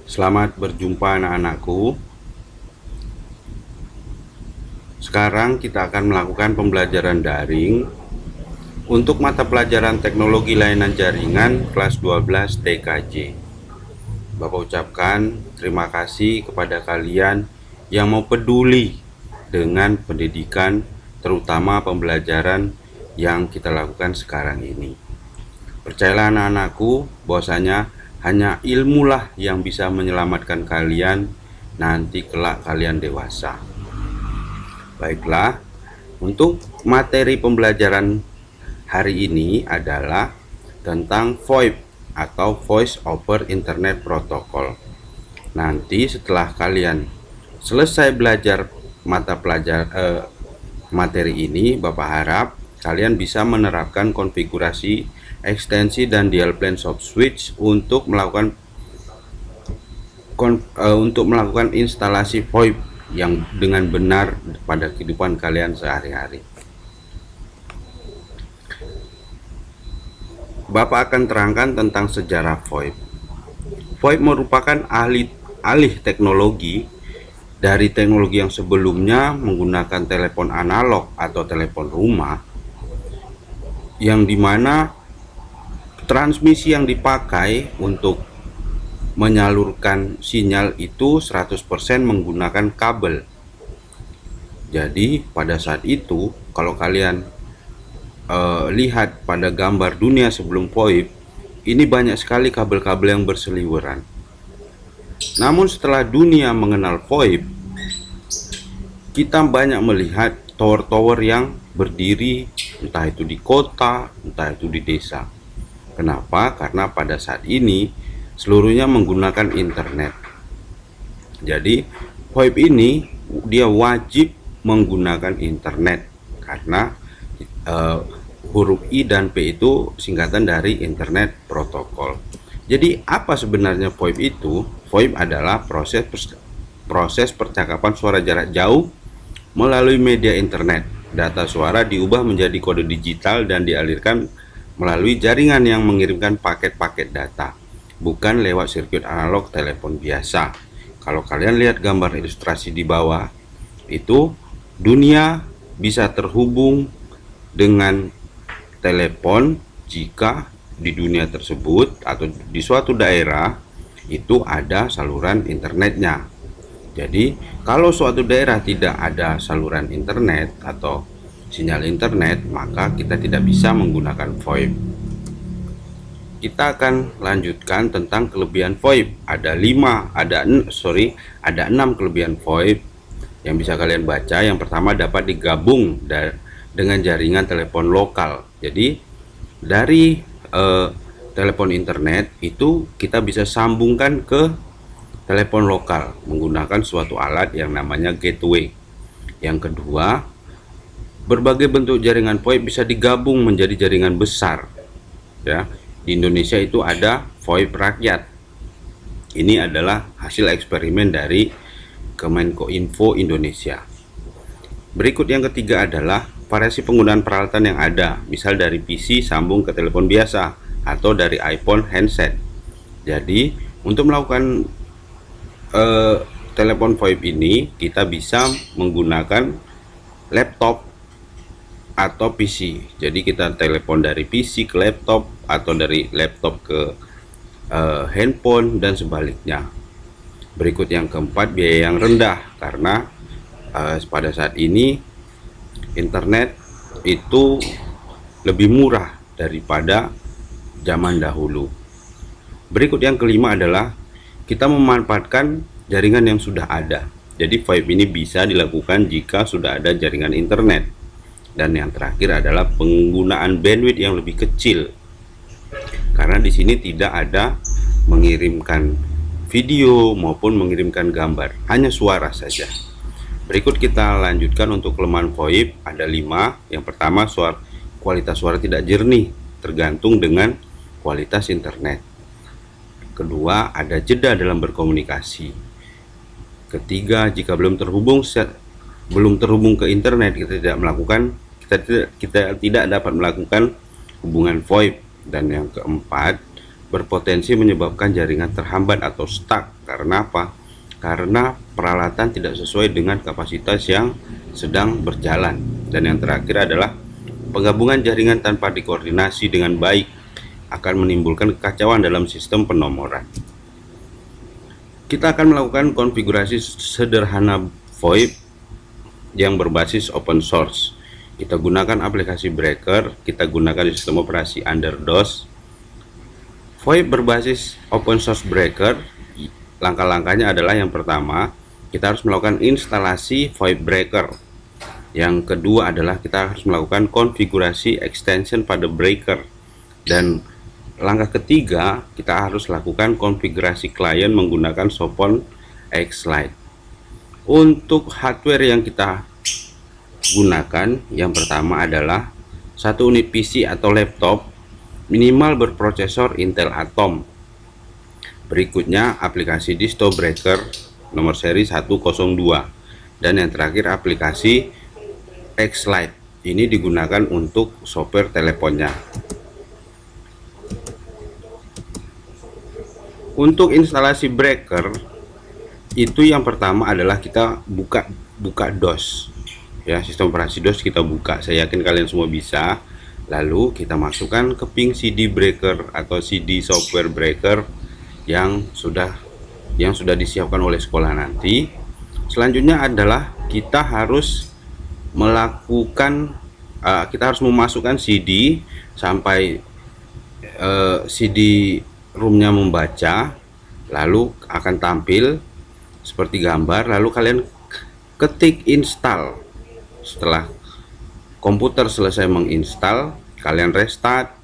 Selamat berjumpa anak-anakku. Sekarang kita akan melakukan pembelajaran daring untuk mata pelajaran Teknologi Layanan Jaringan kelas 12 TKJ. Bapak ucapkan terima kasih kepada kalian yang mau peduli dengan pendidikan, terutama pembelajaran yang kita lakukan sekarang ini. Percayalah anak-anakku, bahwasanya hanya ilmulah yang bisa menyelamatkan kalian nanti kelak kalian dewasa. Baiklah, untuk materi pembelajaran hari ini adalah tentang VoIP atau Voice over Internet Protocol. Nanti setelah kalian selesai belajar materi ini, Bapak harap kalian bisa menerapkan konfigurasi, ekstensi, dan dial plan soft switch untuk melakukan instalasi VoIP yang dengan benar pada kehidupan kalian sehari-hari. Bapak akan terangkan tentang sejarah VoIP. VoIP merupakan alih teknologi dari teknologi yang sebelumnya menggunakan telepon analog atau telepon rumah, yang dimana transmisi yang dipakai untuk menyalurkan sinyal itu 100% menggunakan kabel. Jadi pada saat itu, kalau kalian lihat pada gambar dunia sebelum VoIP, ini banyak sekali kabel-kabel yang berseliweran. Namun setelah dunia mengenal VoIP, kita banyak melihat tower-tower yang berdiri, entah itu di kota, entah itu di desa. Kenapa? Karena pada saat ini seluruhnya menggunakan internet. Jadi VoIP ini dia wajib menggunakan internet karena huruf I dan P itu singkatan dari Internet Protokol. Jadi apa sebenarnya VoIP itu? VoIP adalah proses percakapan suara jarak jauh melalui media internet. Data suara diubah menjadi kode digital dan dialirkan melalui jaringan yang mengirimkan paket-paket data, bukan lewat sirkuit analog telepon biasa. Kalau kalian lihat gambar ilustrasi di bawah, itu dunia bisa terhubung dengan telepon jika di dunia tersebut atau di suatu daerah itu ada saluran internetnya. Jadi kalau suatu daerah tidak ada saluran internet atau sinyal internet, maka kita tidak bisa menggunakan VoIP. Kita akan lanjutkan tentang kelebihan VoIP. Ada 6 kelebihan VoIP yang bisa kalian baca. Yang pertama, dapat digabung dengan jaringan telepon lokal. Jadi dari telepon internet itu kita bisa sambungkan ke telepon lokal menggunakan suatu alat yang namanya gateway. Yang kedua, berbagai bentuk jaringan VoIP bisa digabung menjadi jaringan besar. Ya, di Indonesia itu ada VoIP rakyat. Ini adalah hasil eksperimen dari Kemenkominfo Indonesia. Berikut yang ketiga adalah variasi penggunaan peralatan yang ada, misal dari PC sambung ke telepon biasa atau dari iPhone handset. Jadi untuk melakukan telepon VoIP ini kita bisa menggunakan laptop atau PC. Jadi kita telepon dari PC ke laptop atau dari laptop ke handphone dan sebaliknya. Berikut yang keempat, biaya yang rendah, karena pada saat ini internet itu lebih murah daripada zaman dahulu. Berikut yang kelima adalah kita memanfaatkan jaringan yang sudah ada. Jadi VoIP ini bisa dilakukan jika sudah ada jaringan internet. Dan yang terakhir adalah penggunaan bandwidth yang lebih kecil, karena di sini tidak ada mengirimkan video maupun mengirimkan gambar, hanya suara saja. Berikut kita lanjutkan untuk kelemahan VoIP, ada 5. Yang pertama, kualitas suara tidak jernih, tergantung dengan kualitas internet. Kedua, ada jeda dalam berkomunikasi. Ketiga, jika belum terhubung ke internet, kita tidak dapat melakukan hubungan VoIP. Dan yang keempat, berpotensi menyebabkan jaringan terhambat atau stuck. Karena apa? Karena peralatan tidak sesuai dengan kapasitas yang sedang berjalan. Dan yang terakhir adalah penggabungan jaringan tanpa dikoordinasi dengan baik akan menimbulkan kekacauan dalam sistem penomoran. Kita akan melakukan konfigurasi sederhana VoIP yang berbasis open source. Kita gunakan aplikasi Breaker, kita gunakan sistem operasi under DOS. VoIP berbasis open source Breaker, langkah-langkahnya adalah yang pertama, kita harus melakukan instalasi VoIP Breaker. Yang kedua adalah kita harus melakukan konfigurasi extension pada breaker. Dan langkah ketiga, kita harus lakukan konfigurasi klien menggunakan Sopon X-Lite. Untuk hardware yang kita gunakan, yang pertama adalah satu unit PC atau laptop minimal berprosesor Intel Atom. Berikutnya aplikasi Disto Breaker nomor seri 102. Dan yang terakhir aplikasi X-Lite. Ini digunakan untuk software teleponnya. Untuk instalasi breaker itu yang pertama adalah kita buka DOS. Ya, sistem operasi DOS kita buka. Saya yakin kalian semua bisa. Lalu kita masukkan ke ping CD breaker atau CD software breaker yang sudah disiapkan oleh sekolah nanti. Selanjutnya adalah kita harus memasukkan CD sampai CD roomnya membaca, lalu akan tampil seperti gambar, lalu kalian ketik install. Setelah komputer selesai menginstal, kalian restart,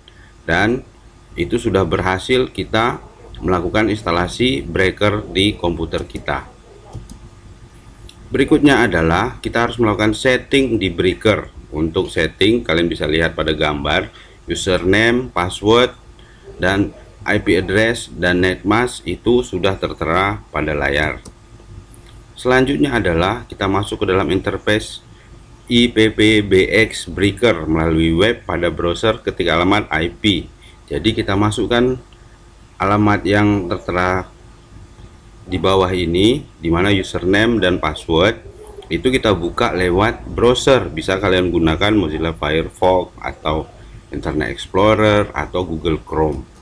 dan itu sudah berhasil kita melakukan instalasi breaker di komputer kita. Berikutnya adalah kita harus melakukan setting di breaker. Untuk setting kalian bisa lihat pada gambar, username, password, dan IP address dan netmask itu sudah tertera pada layar. Selanjutnya adalah kita masuk ke dalam interface IPPBX breaker melalui web pada browser ketik alamat IP. Jadi kita masukkan alamat yang tertera di bawah ini, dimana username dan password itu kita buka lewat browser. Bisa kalian gunakan Mozilla Firefox atau Internet Explorer atau Google Chrome.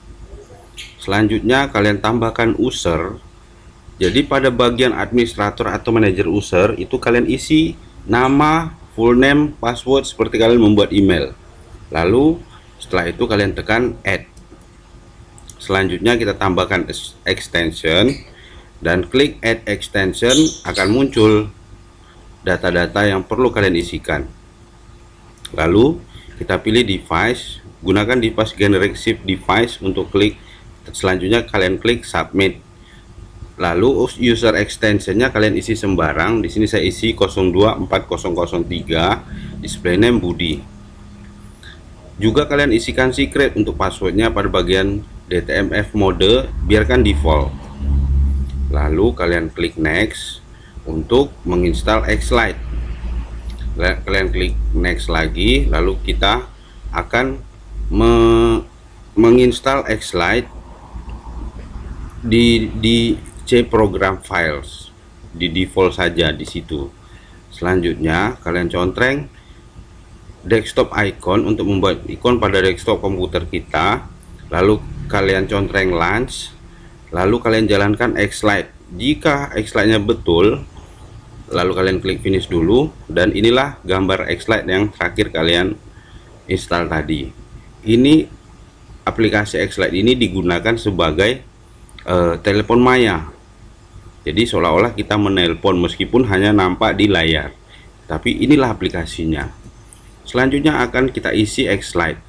Selanjutnya kalian tambahkan user. Jadi pada bagian administrator atau manajer user itu kalian isi nama, full name, password seperti kalian membuat email. Lalu setelah itu kalian tekan add. Selanjutnya kita tambahkan extension dan klik add extension, akan muncul data-data yang perlu kalian isikan. Lalu kita pilih device, gunakan device generic shift device untuk klik. Selanjutnya kalian klik submit. Lalu user extensionnya kalian isi sembarang. Di sini saya isi 024003, display name Budi. Juga kalian isikan secret untuk passwordnya pada bagian DTMF mode, biarkan default. Lalu kalian klik next untuk menginstal X-Lite. Kalian klik next lagi, lalu kita akan menginstal X-Lite di C program files, di default saja di situ. Selanjutnya kalian contreng desktop icon untuk membuat ikon pada desktop komputer kita. Lalu kalian contreng launch. Lalu kalian jalankan X-Lite. Jika X-Lite-nya betul, lalu kalian klik finish dulu, dan inilah gambar X-Lite yang terakhir kalian install tadi. Ini aplikasi X-Lite ini digunakan sebagai telepon maya. Jadi seolah-olah kita menelpon meskipun hanya nampak di layar. Tapi inilah aplikasinya. Selanjutnya akan kita isi X-Lite.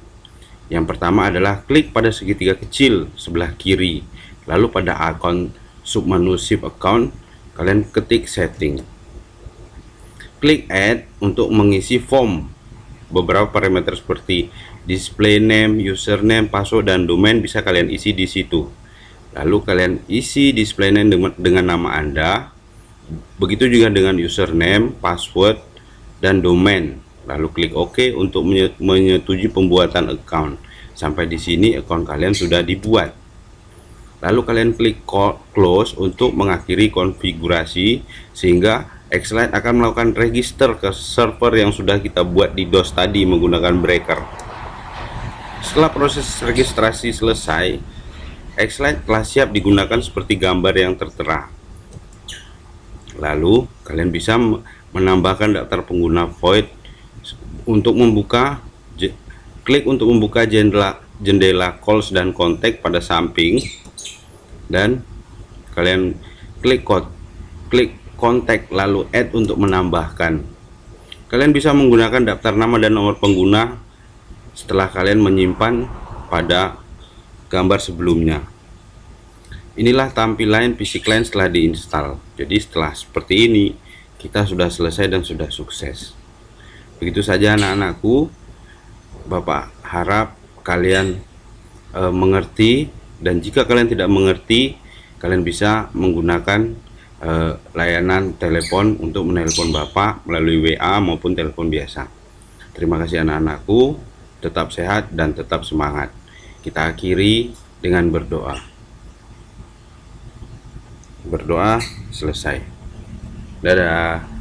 Yang pertama adalah klik pada segitiga kecil sebelah kiri. Lalu pada akun submenu shift account, kalian ketik setting. Klik add untuk mengisi form. Beberapa parameter seperti display name, username, password, dan domain bisa kalian isi di situ. Lalu kalian isi display name dengan nama Anda. Begitu juga dengan username, password, dan domain. Lalu klik OK untuk menyetujui pembuatan account. Sampai di sini account kalian sudah dibuat. Lalu kalian klik close untuk mengakhiri konfigurasi, sehingga Xlite akan melakukan register ke server yang sudah kita buat di DOS tadi menggunakan breaker. Setelah proses registrasi selesai, Xlite telah siap digunakan seperti gambar yang tertera. Lalu kalian bisa menambahkan daftar pengguna Void. Untuk membuka, klik untuk membuka jendela calls dan kontak pada samping, dan kalian klik kontak lalu add untuk menambahkan. Kalian bisa menggunakan daftar nama dan nomor pengguna setelah kalian menyimpan pada gambar sebelumnya. Inilah tampilan PC Client setelah diinstal. Jadi setelah seperti ini, kita sudah selesai dan sudah sukses. Begitu saja anak-anakku. Bapak harap kalian mengerti, dan jika kalian tidak mengerti, kalian bisa menggunakan layanan telepon untuk menelpon Bapak melalui WA maupun telepon biasa. Terima kasih anak-anakku, tetap sehat dan tetap semangat. Kita akhiri dengan berdoa. Berdoa selesai. Dadah.